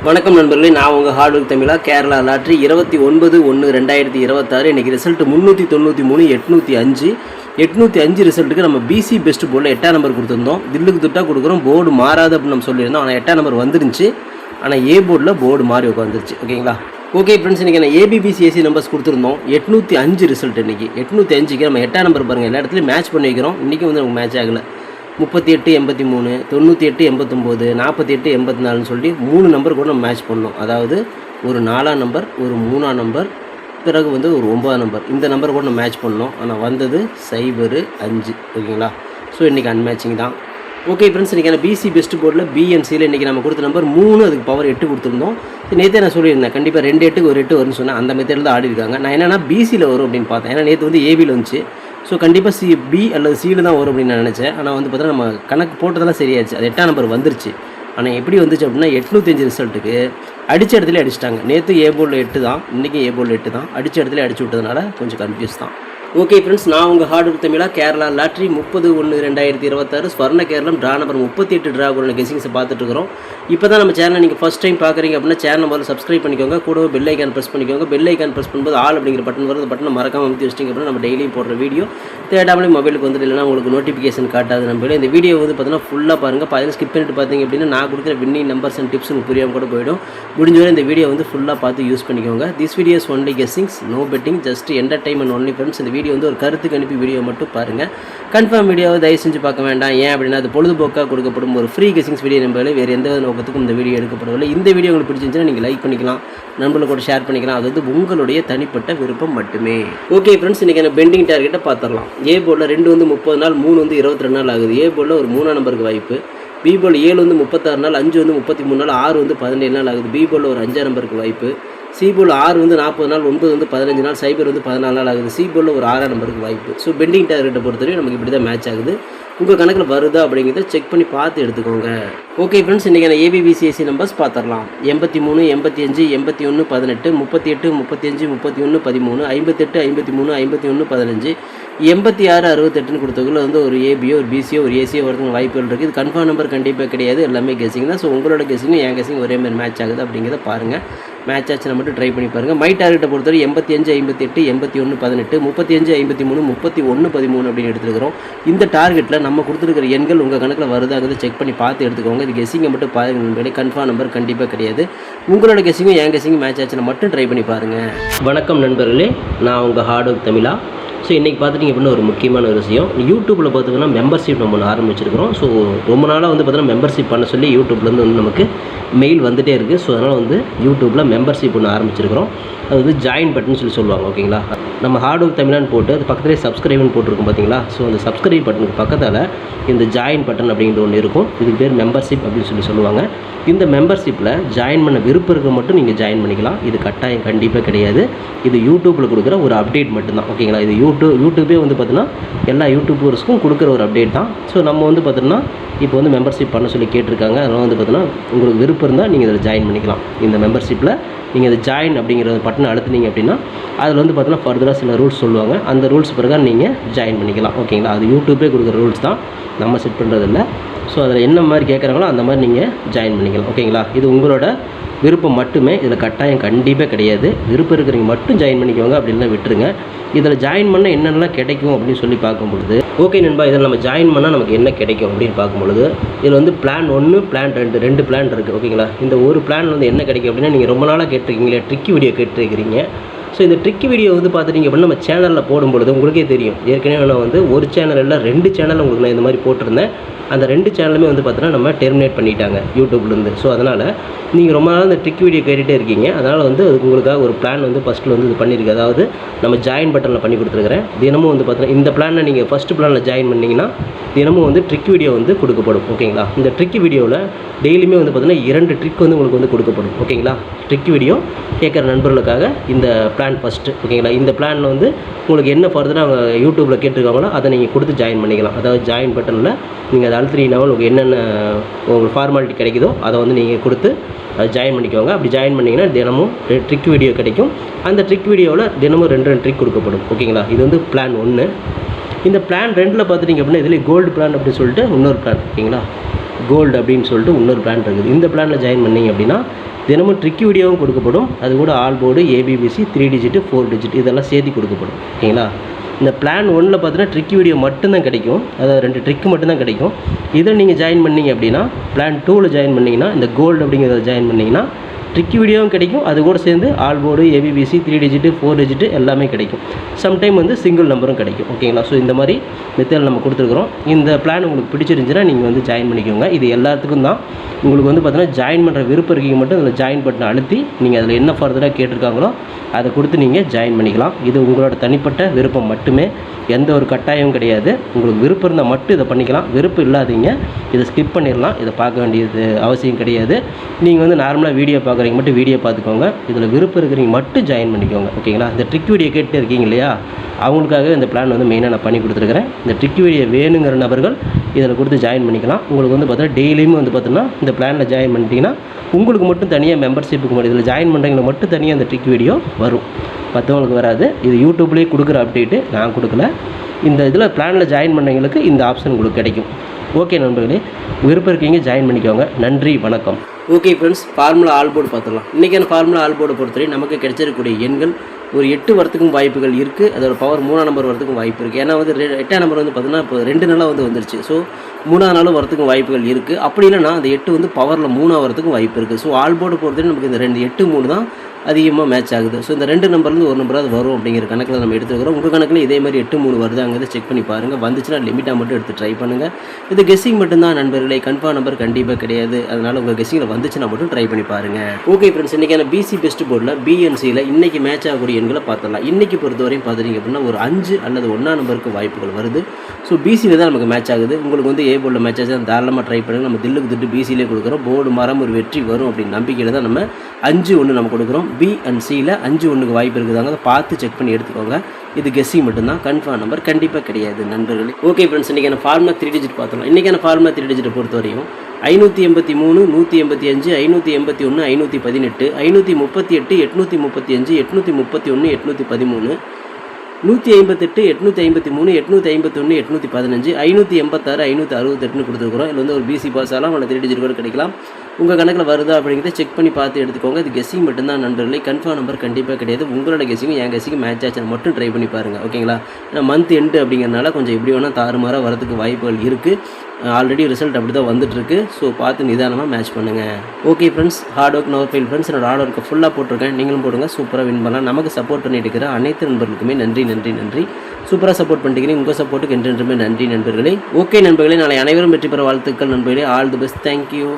வணக்கம் நண்பர்களே, நான் உங்கள் ஹார்ட்வொர்க் தமிழா. கேரளா லாட்ரி 29/1/2026 இன்றைக்கி ரிசல்ட் 393 805 805 ரிசல்ட்டுக்கு நம்ம பிசி பெஸ்ட் போர்டில் 8ஆம் நம்பர் கொடுத்துருந்தோம். தில்லுக்கு துட்டாக கொடுக்குறோம், போர்டு மாறாது அப்படின்னு நம்ம சொல்லியிருந்தோம். ஆனால் 8ஆம் நம்பர் வந்துருந்துச்சு. ஆனால் ஏ போர்டில் போர்டு மாறி உட்காந்துருச்சு. ஓகேங்களா? ஓகே ஃப்ரெண்ட்ஸ், இன்றைக்கி நான் ஏபிபிசிஎஸ்சி நம்பர்ஸ் கொடுத்துருந்தோம். 805 ரிசல்ட் இன்றைக்கி 805க்கு நம்ம 8ஆம் நம்பர் பாருங்கள், எல்லா இடத்துலையும் மேட்ச் பண்ணி வைக்கிறோம். இன்றைக்கி வந்து நமக்கு மேட்ச் ஆகலை. 38 83 98 89 48 84 சொல்லி 3 நம்பர் கூட நம்ம மேட்ச் பண்ணோம். அதாவது ஒரு 4ஆம் நம்பர், ஒரு 3ஆம் நம்பர், பிறகு வந்து ஒரு 9ஆம் நம்பர். இந்த நம்பர் கூட நம்ம மேட்ச் பண்ணோம். ஆனால் வந்தது 0 5. ஓகேங்களா? ஸோ இன்றைக்கி அன்மேட்சிங் தான். ஓகே ஃப்ரெண்ட்ஸ், இன்றைக்கி பிசி பெஸ்ட் போர்டில் பிஎன்சியில் இன்றைக்கி நம்ம கொடுத்த நம்பர் 3, அதுக்கு பவர் 8 கொடுத்துருந்தோம். நேற்றே நான் சொல்லியிருந்தேன், கண்டிப்பாக 2 8க்கு ஒரு 8 வரும்னு சொன்னேன். அந்த மெத்தடில் தான் ஆடி இருக்காங்க. நான் என்னென்னா பிசியில் வரும் அப்படின்னு பார்த்தேன். ஏன்னா நேற்று வந்து ஏபியில் வந்துச்சு. ஸோ கண்டிப்பாக பி அல்லது சியில் தான் வரும் அப்படின்னு நான் நினச்சேன். ஆனால் வந்து பார்த்தீங்கன்னா நம்ம கணக்கு போட்டதெல்லாம் சரியாச்சு. அது 8ஆம் நம்பர் வந்துருச்சு. ஆனால் எப்படி வந்துச்சு அப்படின்னா 805 ரிசல்ட்டுக்கு அடித்த இடத்துல அடிச்சிட்டாங்க. நேற்று ஏ போர்டில் 8 தான், இன்றைக்கி ஏ போர்டில் 8 தான். அடித்த இடத்துல அடிச்சு விட்டதுனால கொஞ்சம் கன்ஃபியூஸ் தான். ஓகே ஃப்ரெண்ட்ஸ், நான் உங்கள் ஹார்ட்வொர்க் தமிழா. கேரளா லாட்ரி 30/1/2026 ஸ்வர்ண கேரளம் ட்ரா நம்பர் 38 ட்ரா கூட கெஸிங்ஸை பார்த்துட்ருக்குறோம். இப்போ தான் நம்ம சேனலை நீங்கள் ஃபஸ்ட் டைம் பார்க்குறீங்க அப்படின்னா சேனல் முதல்ல சப்ஸ்கிரைப் பண்ணிக்கோங்க. கூடவே பெல் ஐக்கான் ப்ரெஸ் பண்ணிக்கோங்க. பெல் ஐக்கான் ப்ரெஸ் பண்ணும்போது ஆல் அப்படிங்கிற பட்டன் வரும். அந்த பட்டனை மறக்காமல் அமைத்து வச்சிட்டிங்க அப்படின்னா நம்ம டெய்லியும் போடுற வீடியோ தேடாமலே மொபைலுக்கு வந்துட்டு இல்லைனா உங்களுக்கு நோட்டிஃபிகேஷன் காட்டாது. நம்ம இந்த வீடியோ வந்து பார்த்தீங்கன்னா ஃபுல்லாக பாருங்கள். அதில் ஸ்கிப் பண்ணிட்டு பார்த்தீங்க அப்படின்னா நான் கொடுக்குற வின்னிங் நம்பர்ஸ் அண்ட் டிப்ஸ் உங்களுக்கு புரியாமல் கூட போயிடும். முடிஞ்சவரை இந்த வீடியோ வந்து ஃபுல்லாக பார்த்து யூஸ் பண்ணிக்கோங்க. This videos only guessings, no betting, just entertainment only friends. இந்த வீடியோ வந்து ஒரு கருத்துக்கு அனுப்பி வீடியோ மட்டும் பாருங்கள். கன்ஃபார்ம் வீடியோவை தயவு செஞ்சு பார்க்க வேண்டாம். ஏன் அப்படின்னா அது பொழுதுபோக்காக கொடுக்கப்படும் ஒரு ஃப்ரீ கெஸிங்ஸ் வீடியோ நம்பளே வேறு எந்த நோக்கத்துக்கும் இந்த வீடியோ எடுக்கப்படவில்லை. இந்த வீடியோ உங்களுக்கு பிடிச்சிருந்துச்சுன்னா நீங்கள் லைக் பண்ணிக்கலாம், நண்பர்களுக்கு கூட ஷேர் பண்ணிக்கலாம். அது வந்து உங்களுடைய தனிப்பட்ட விருப்பம் மட்டுமே. ஓகே ஃப்ரெண்ட்ஸ், இன்றைக்கி என்ன பெண்டிங் டார்கெட்டை பார்த்துடலாம். ஏ போர்டில் 2 வந்து 30 நாள், 3 வந்து 22 நாள் ஆகுது. ஏ போர்டில் ஒரு 3ஆம் நம்பருக்கு வாய்ப்பு. பி போர்டில் 7 வந்து 36 நாள், 5 வந்து 33 நாள், 6 வந்து 17 நாள் ஆகுது. பி போர்டில் ஒரு 5ஆம் நம்பருக்கு வாய்ப்பு. சி போர்டில் 6 வந்து 40 நாள், 9 வந்து 15 நாள், 0 வந்து 14 நாள் ஆகுது. சி போர்டில் ஒரு 6ஆம் நம்பருக்கு வாய்ப்பு. ஸோ பெண்டிங் டார்கெட்டை பொறுத்தவரைக்கும் நமக்கு இப்படி தான் மேட்ச் ஆகுது. உங்கள் கணக்கில் வருதா அப்படிங்கிறத செக் பண்ணி பார்த்து எடுத்துக்கோங்க. ஓகே ஃப்ரெண்ட்ஸ், இன்றைக்கி நான் ஏபிபிசிஎஸ்சி நம்பர்ஸ் பார்த்துடலாம். 83 85 81 18 38 35 31 13 58 53 51 15 86 68 கொடுத்தவங்கள வந்து ஒரு ஏபியோ ஒரு பிசியோ ஒரு ஏசியோ ஒருத்தவங்க வாய்ப்புகள் இருக்குது. இது கன்ஃபார்ம் நம்பர் கண்டிப்பாக கிடையாது, எல்லாமே கெஸிங் தான். ஸோ உங்களோட கெஸிங்கும் என் கெஸிங் ஒரே மாதிரி மேட்ச் ஆகுது அப்படிங்கிறத பாருங்கள். மேட்ச் ஆச்சுன்னா மட்டும் ட்ரை பண்ணி பாருங்கள். மை டார்கெட்டை பொறுத்தவரை 85 58 81 18 35 53 31 13 அப்படின்னு எடுத்துருக்கிறோம். இந்த டார்கெட்டில் நம்ம கொடுத்துருக்கிற எண்கள் உங்கள் கணக்கில் வருதாங்கிறத செக் பண்ணி பார்த்து எடுத்துக்கோங்க. இது கெஸிங்கை மட்டும் பாருங்கள் நண்பர்களே, கன்ஃபார்ம் நம்பர் கண்டிப்பாக கிடையாது. உங்களோட கெஸிங்கும் என் கெஸிங்கும் மேட்ச் ஆச்சுன்னா மட்டும் ட்ரை பண்ணி பாருங்கள். வணக்கம் நண்பர்களே, நான் உங்கள் ஹார்ட்வொர்க் தமிழா. ஸோ இன்றைக்கி பார்த்துட்டிங்க அப்படின்னா ஒரு முக்கியமான ஒரு விஷயம், யூடியூப்பில் பார்த்திங்கன்னா மெம்பர்ஷிப் நம்ம ஒன்று ஆரம்பிச்சிருக்கிறோம். ஸோ ரொம்ப நாளாக வந்து பார்த்தீங்கன்னா மெம்பர்ஷிப் பண்ண சொல்லி யூடியூப்லேருந்து வந்து நமக்கு மெயில் வந்துகிட்டே இருக்குது. ஸோ அதனால் வந்து யூடியூப்பில் மெம்பர்ஷிப் ஒன்று ஆரம்பிச்சிருக்கிறோம். அது வந்து ஜாயின் பட்டன் சொல்லி சொல்லுவாங்க. ஓகேங்களா? நம்ம ஹார்ட்வொர்க் தமிழான்னு போட்டு அது பக்கத்துலேயே சப்ஸ்கிரைப்னு போட்டிருக்கோம் பார்த்தீங்களா? ஸோ அந்த சப்ஸ்கிரைப் பட்டனுக்கு பக்கத்தில் இந்த ஜாயின் பட்டன் அப்படிங்கிற ஒன்று இருக்கும். இதுக்கு பேர் மெம்பர்ஷிப் அப்படின்னு சொல்லி சொல்லுவாங்க. இந்த மெம்பர்ஷிப்பில் ஜாயின் பண்ண விருப்பம் இருக்க மட்டும் நீங்கள் ஜாயின் பண்ணிக்கலாம். இது கட்டாயம் கண்டிப்பாக கிடையாது. இது யூடியூப்பில் கொடுக்குற ஒரு அப்டேட் மட்டும்தான். ஓகேங்களா? இது யூடியூபே வந்து பார்த்தீங்கன்னா எல்லா யூடியூபர்ஸ்க்கும் கொடுக்குற ஒரு அப்டேட் தான். ஸோ நம்ம வந்து பார்த்தீங்கன்னா இப்போ வந்து மெம்பர்ஷிப் பண்ண சொல்லி கேட்டிருக்காங்க. அதனால் வந்து பார்த்தீங்கன்னா உங்களுக்கு விருப்பம் இருந்தால் நீங்கள் இதில் ஜாயின் பண்ணிக்கலாம். இந்த மெம்பர்ஷிப்பில் நீங்கள் இதை ஜாயின் அப்படிங்கிற பட்டனை அழுத்துனீங்க அப்படின்னா அதில் வந்து பார்த்தீங்கன்னா ஃபர்தராக சில ரூல்ஸ் சொல்லுவாங்க. அந்த ரூல்ஸ் பிரகாரம் நீங்கள் ஜாயின் பண்ணிக்கலாம். ஓகேங்களா? அது யூடியூபே கொடுக்குற ரூல்ஸ் தான், நம்ம செட் பண்ணுறதில்ல. ஸோ அதில் என்ன மாதிரி கேட்குறாங்களோ அந்த மாதிரி நீங்கள் ஜாயின் பண்ணிக்கலாம். ஓகேங்களா? இது உங்களோட விருப்பம் மட்டுமே, இதில் கட்டாயம் கண்டிப்பாக கிடையாது. விருப்பம் இருக்கிறவங்க மட்டும் ஜாயின் பண்ணிக்கோங்க, அப்படின்லாம் விட்டுருங்க. இதில் ஜாயின் பண்ணால் என்னென்னலாம் கிடைக்கும் அப்படின்னு சொல்லி பார்க்கும்பொழுது, ஓகே நண்பா, இதில் நம்ம ஜாயின் பண்ணால் நமக்கு என்ன கிடைக்கும் அப்படின்னு பார்க்கும்பொழுது, இதில் வந்து பிளான் 1 பிளான் 2 பிளான் இருக்குது. ஓகேங்களா? இந்த ஒரு பிளான் வந்து என்ன கிடைக்கும் அப்படின்னா, நீங்கள் ரொம்ப நாளாக கேட்டிருக்கீங்களே ட்ரிக்கி வீடியோ கேட்டிருக்கிறீங்க. ஸோ இந்த ட்ரிக்கி வீடியோ வந்து பார்த்துட்டிங்க அப்படின்னா நம்ம சேனலில் போடும்பொழுது உங்களுக்கே தெரியும். ஏற்கனவே நான் வந்து ஒரு சேனல் இல்லை 2 சேனல் உங்களுக்கு நான் இந்த மாதிரி போட்டிருந்தேன். அந்த 2 சேனலுமே வந்து பார்த்தீங்கன்னா நம்ம டெர்மினேட் பண்ணிட்டாங்க யூடியூப்லேருந்து. ஸோ அதனால் நீங்கள் ரொம்ப நாள் இந்த ட்ரிக் வீடியோ கேட்டுகிட்டே இருக்கீங்க. அதனால் வந்து அதுக்கு உங்களுக்காக ஒரு பிளான் வந்து ஃபஸ்ட்டில் வந்து இது பண்ணியிருக்கு. அதாவது நம்ம ஜாயின் பட்டனில் பண்ணி கொடுத்துருக்குறேன். தினமும் வந்து பார்த்தீங்கன்னா இந்த பிளானை நீங்கள் ஃபஸ்ட்டு பிளானில் ஜாயின் பண்ணிங்கன்னா தினமும் வந்து ட்ரிக் வீடியோ வந்து கொடுக்கப்படும். ஓகேங்களா? இந்த ட்ரிக் வீடியோவில் டெய்லியுமே வந்து பார்த்தீங்கன்னா 2 ட்ரிக் வந்து உங்களுக்கு வந்து கொடுக்கப்படும். ஓகேங்களா? ட்ரிக் வீடியோ கேட்குற நண்பர்களுக்காக இந்த பிளான் ஃபஸ்ட்டு. ஓகேங்களா? இந்த பிளானில் வந்து உங்களுக்கு என்ன ஃபர்தராக அவங்க யூடியூப்பில் கேட்டிருக்காங்களோ அதை நீங்கள் கொடுத்து ஜாயின் பண்ணிக்கலாம். அதாவது ஜாயின் பட்டனில் நீங்கள் அதை அழுத்தினீங்கன்னா உங்களுக்கு என்னென்ன உங்களுக்கு ஃபார்மாலிட்டி கிடைக்குதோ அதை வந்து நீங்கள் கொடுத்து அதை ஜாயின் பண்ணிக்கோங்க. அப்படி ஜாயின் பண்ணிங்கன்னா தினமும் ட்ரிக் வீடியோ கிடைக்கும். அந்த ட்ரிக் வீடியோவில் தினமும் 2 ட்ரிக் கொடுக்கப்படும். ஓகேங்களா? இது வந்து பிளான் 1. இந்த பிளான் 2ல் பார்த்துட்டிங்க அப்படின்னா இதில் கோல்டு பிளான் அப்படின்னு சொல்லிட்டு இன்னொரு பிளான். ஓகேங்களா? கோல்டு அப்படின்னு சொல்லிட்டு இன்னொரு பிளான் இருக்குது. இந்த பிளானில் ஜாயின் பண்ணிங்க அப்படின்னா தினமும் ட்ரிக் வீடியோவும் கொடுக்கப்படும். அது கூட all board, ABBC, 3 digit, 4 digit இதெல்லாம் சேர்த்து கொடுக்கப்படும். ஓகேங்களா? இந்த பிளான் 1ல் பார்த்தீங்கன்னா ட்ரிக் வீடியோ மட்டும்தான் கிடைக்கும். அதாவது 2 ட்ரிக்கு மட்டும்தான் கிடைக்கும். இதில் நீங்கள் ஜாயின் பண்ணிங்க அப்படின்னா பிளான் 2ல் ஜாயின் பண்ணிங்கன்னா இந்த கோல்டு அப்படிங்கிறத ஜாயின் பண்ணிங்கன்னா ட்ரிக் வீடியோவும் கிடைக்கும். அது கூட சேர்ந்து all board, ABBC, 3 digit, 4 digit எல்லாமே கிடைக்கும். சம்டைம் வந்து சிங்கிள் நம்பரும் கிடைக்கும். ஓகேங்களா? ஸோ இந்த மாதிரி மெத்தட் நம்ம கொடுத்துருக்குறோம். இந்த பிளான் உங்களுக்கு பிடிச்சிருந்துச்சுன்னா நீங்கள் வந்து ஜாயின் பண்ணிக்கோங்க. இது எல்லாத்துக்கும் தான். உங்களுக்கு வந்து பார்த்தீங்கன்னா ஜாயின் பண்ணுற விருப்பம் இருக்கீங்க மட்டும் அதில் ஜாயின் பட்டனை அழுத்தி நீங்கள் அதில் என்ன ஃபர்தராக கேட்டிருக்காங்களோ அதை கொடுத்து நீங்கள் ஜாயின் பண்ணிக்கலாம். இது உங்களோட தனிப்பட்ட விருப்பம் மட்டுமே, எந்த ஒரு கட்டாயமும் கிடையாது. உங்களுக்கு விருப்பம் இருந்தால் மட்டும் இதை பண்ணிக்கலாம். விருப்பம் இல்லாதீங்க இதை ஸ்கிப் பண்ணிடலாம். இதை பார்க்க வேண்டியது அவசியம் கிடையாது. நீங்கள் வந்து நார்மலாக வீடியோ பார்க்குறீங்க மட்டும் வீடியோ பார்த்துக்கோங்க. இதில் விருப்பம் இருக்கிறீங்க மட்டும் ஜாயின் பண்ணிக்கோங்க. ஓகேங்களா? இந்த ட்ரிக் வீடியோ கேட்டு இருக்கீங்க இல்லையா, அவங்களுக்காகவே இந்த பிளான் வந்து மெயினாக நான் பண்ணி கொடுத்துருக்கிறேன். இந்த ட்ரிக் வீடியோ வேணுங்கிற நபர்கள் இதில் கொடுத்து ஜாயின் பண்ணிக்கலாம். உங்களுக்கு வந்து பார்த்தீங்கன்னா டெய்லியும் வந்து பார்த்தீங்கன்னா இந்த பிளானில் ஜாயின் பண்ணிட்டீங்கன்னா உங்களுக்கு மட்டும் தனியாக மெம்பர்ஷிப்புக்கு மட்டும் இதில் ஜாயின் பண்ணுறவங்களை மட்டும் தனியாக இந்த ட்ரிக் வீடியோ வரும், மற்றவங்களுக்கு வராது. இது யூடியூப்லேயே கொடுக்குற அப்டேட்டு, நான் கொடுக்கல. இந்த இதில் பிளானில் ஜாயின் பண்ணவங்களுக்கு இந்த ஆப்ஷன் உங்களுக்கு கிடைக்கும். ஓகே நண்பர்களே, விருப்பம் இருக்கீங்க ஜாயின் பண்ணிக்கோங்க. நன்றி, வணக்கம். Okay friends, formula all board பார்த்துடலாம். இன்றைக்கான ஃபார்முலா ஆல் போர்டை பொறுத்தவரை நமக்கு கிடைச்சிருக்கக்கூடிய எண்கள் ஒரு 8 வரத்துக்கும் வாய்ப்புகள் இருக்குது. அதோட பவர் 3ஆம் நம்பர் வரத்துக்கும் வாய்ப்பு இருக்குது. ஏன்னா வந்து 8ஆம் நம்பர் வந்து பார்த்தீங்கன்னா இப்போ 2 நாளாக வந்து வந்துருச்சு. ஸோ 3ஆம் நாளும் வரத்துக்கும் வாய்ப்புகள் இருக்குது. அப்படி இல்லைனா அந்த 8 வந்து பவரில் 3ஆக வரத்துக்கும் வாய்ப்பு இருக்குது. ஸோ ஆல் போர்டு பொறுத்தவரை நமக்கு இந்த 8, 3 தான் அதிகமாக மேட்ச் ஆகுது. ஸோ இந்த 2 நம்பர்லேருந்து ஒரு நம்பராவது வரும் அப்படிங்கிற கணக்கில் நம்ம எடுத்துக்கிறோம். உங்கள் கணக்கில் இதே மாதிரி 8, 3 வருதாங்கிறத செக் பண்ணி பாருங்கள். வந்துச்சுன்னா லிமிட்டாக மட்டும் எடுத்து ட்ரை பண்ணுங்கள். இது கெஸ்ஸிங் மட்டும்தான் நண்பர்களே, கன்ஃபார்ம் நம்பர் கண்டிப்பாக கிடையாது. அதனால் உங்கள் கெஸ்ஸிங்கில் வந்துச்சுன்னா மட்டும் ட்ரை பண்ணி பாருங்கள். ஓகே ஃப்ரெண்ட்ஸ், இன்றைக்கான பிசி பெஸ்ட் போர்டில் பிஎன்சியில் இன்றைக்கி மேட்ச் ஆகக்கூடிய எண்களை பார்த்துடலாம். இன்றைக்கி பொறுத்தவரையும் பார்த்துட்டிங்க அப்படின்னா ஒரு 5 அல்லது 1ஆம் நம்பருக்கு வாய்ப்புகள் வருது. ஸோ பிசியில் தான் நமக்கு மேட்ச் ஆகுது. உங்களுக்கு வந்து ஏ போர்டில் மேட்ச் ஆச்சு தாராளமாக ட்ரை பண்ணுங்கள். நம்ம தில்லுக்கு திட்டு பிசியிலே கொடுக்குறோம். போர்டு மாறாமல் ஒரு வெற்றி வரும் அப்படின்னு நம்பிக்கையில் தான் நம்ம 5-1 நம்ம கொடுக்குறோம். பி அண்ட் சியில் 5-1க்கு வாய்ப்பு இருக்குதாங்க. அதை பார்த்து செக் பண்ணி எடுத்துக்கோங்க. இது கெஸ்ஸிங் மட்டும்தான், கன்ஃபார்ம் நம்பர் கண்டிப்பாக கிடையாது நண்பர்களே. ஓகே ஃப்ரெண்ட்ஸ், இன்றைக்கான ஃபார்முலா 3 டிஜிட் பார்த்தோம். இன்றைக்கான ஃபார்முலா 3 டிஜிட்டை பொறுத்தவரையும் 583, 185, 581, 518, 538, 835, 831, 813, 158, 853, 851, 815, 586, 568 கொடுத்துருக்குறோம். இதில் வந்து ஒரு பிசி பாஸ் ஆகலாம், அல்ல 3 டிஜிட் கூட கிடைக்கலாம். உங்கள் கணக்கில் வருதா அப்படிங்கிறத செக் பண்ணி பார்த்து எடுத்துக்கோங்க. இது கெஸ்ஸிங் மட்டும்தான் நண்பர்களே, கன்ஃபார்ம் நம்பர் கண்டிப்பாக கிடையாது. உங்களோட கெஸ்ஸிங்கும் என் கெஸ்ஸிங்கும் மேட்ச் ஆச்சுன்னு மட்டும் ட்ரை பண்ணி பாருங்கள். ஓகேங்களா? ஏன்னா மந்த் எண்டு அப்படிங்கிறனால கொஞ்சம் எப்படி வேணால் தாறுமாறாக வரதுக்கு வாய்ப்புகள் இருக்குது. ஆல்ரெடி ரிசல்ட் அப்படி தான் வந்துட்டுருக்கு. ஸோ பார்த்து நிதானமாக மேட்ச் பண்ணுங்கள். ஓகே ஃப்ரெண்ட்ஸ், ஹார்ட் ஒர்க் நவர் ஃபெயில் ஃப்ரெண்ட்ஸ். என்னோட ஹார்ட் ஒர்க்கை ஃபுல்லாக போட்டிருக்கேன். நீங்களும் போடுங்க, சூப்பராக வின் பண்ணலாம். நமக்கு சப்போர்ட் பண்ணிட்டு இருக்கிற அனைத்து நண்பர்களுக்குமே நன்றி நன்றி நன்றி. சூப்பராக சப்போர்ட் பண்ணிக்கிறீங்க. உங்கள் சப்போர்ட்டுக்கு என்றென்றுமே நன்றி நண்பர்களே. ஓகே நண்பர்களே, நாளை அனைவரும் வெற்றி பெற வாழ்த்துக்கள் நண்பர்களே. All the best. தேங்க்யூ.